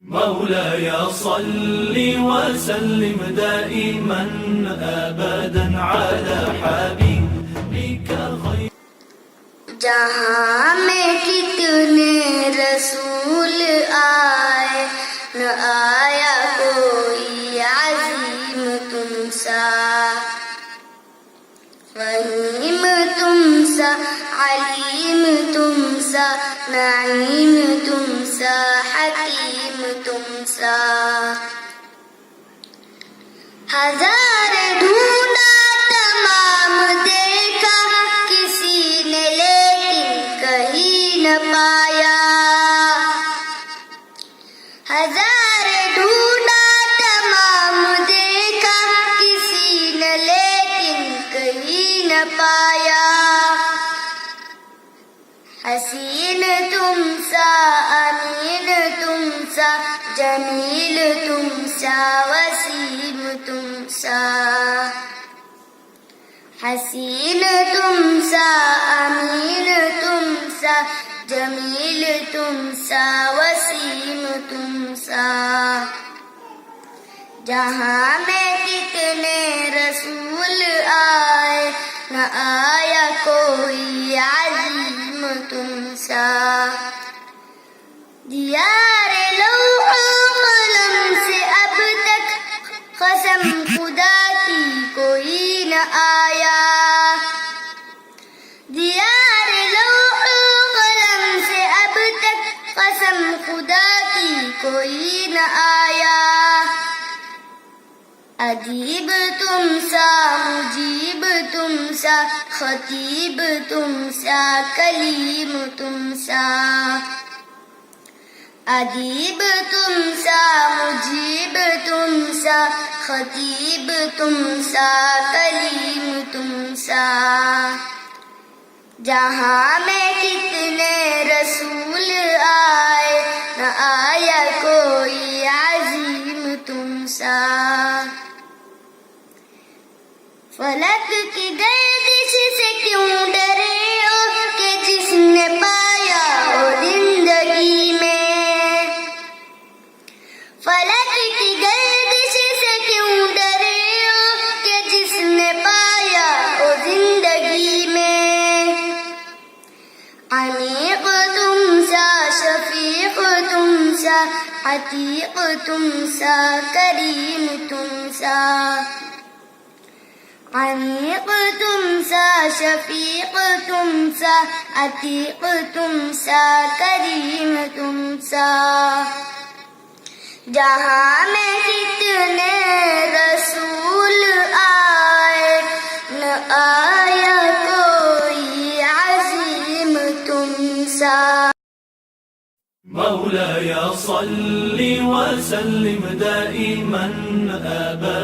مولاي صل وسلم دائما ابدا على حبيبك خير. جہاں میں کتنے رسول آئے نہ آیا کوئی عظیم تم سا، فہیم تم سا، علیم تم سا، نعیم تم سا، حکیم تم سا. ہزار ڈھونڈا تمام دیکھا کسی نے لیکن کہیں نہ پایا. ہزار ڈھونڈا تمام دیکھا کسی نے لیکن کہیں نہ پایا. حسین تم سا، امین تم سا، جمیل تم سا، وسیم تم سا. حسین تم سا، امین تم سا، جمیل تم سا، وسیم تم سا. جہاں میں کتنے رسول آئے نہ آیا کوئی عظیم تم سا. دیار لوح قلم سے اب تک قسم خدا کی کوئی نہ آیا. دیار لوح قلم سے اب تک قسم خدا کی کوئی نہ آیا. ادیب تم سا، مجیب تم سا، خطیب تم سا، کلیم تم سا. ادیب تم سا، مجیب تم سا، خطیب تم سا، کلیم تم سا. جہاں میں کتنے رسول آئے نہ آیا کوئی عظیم تم سا. فلک کی گردش سے کیوں ڈرے ہو کہ جس نے پایا ہو زندگی میں. فلک کی گردش سے کیوں ڈرے ہو کہ جس نے پایا ہو زندگی میں. عمیق تم سا، شفیق تم سا، عتیق تم سا، کریم تم سا. عمیق تم سا، شفیق تم سا، عتیق تم سا، کریم تم سا. جہاں میں کتنے رسول آئے نہ آیا کوئی عظیم تم سا. مولاي صل وسلم دائما ابدا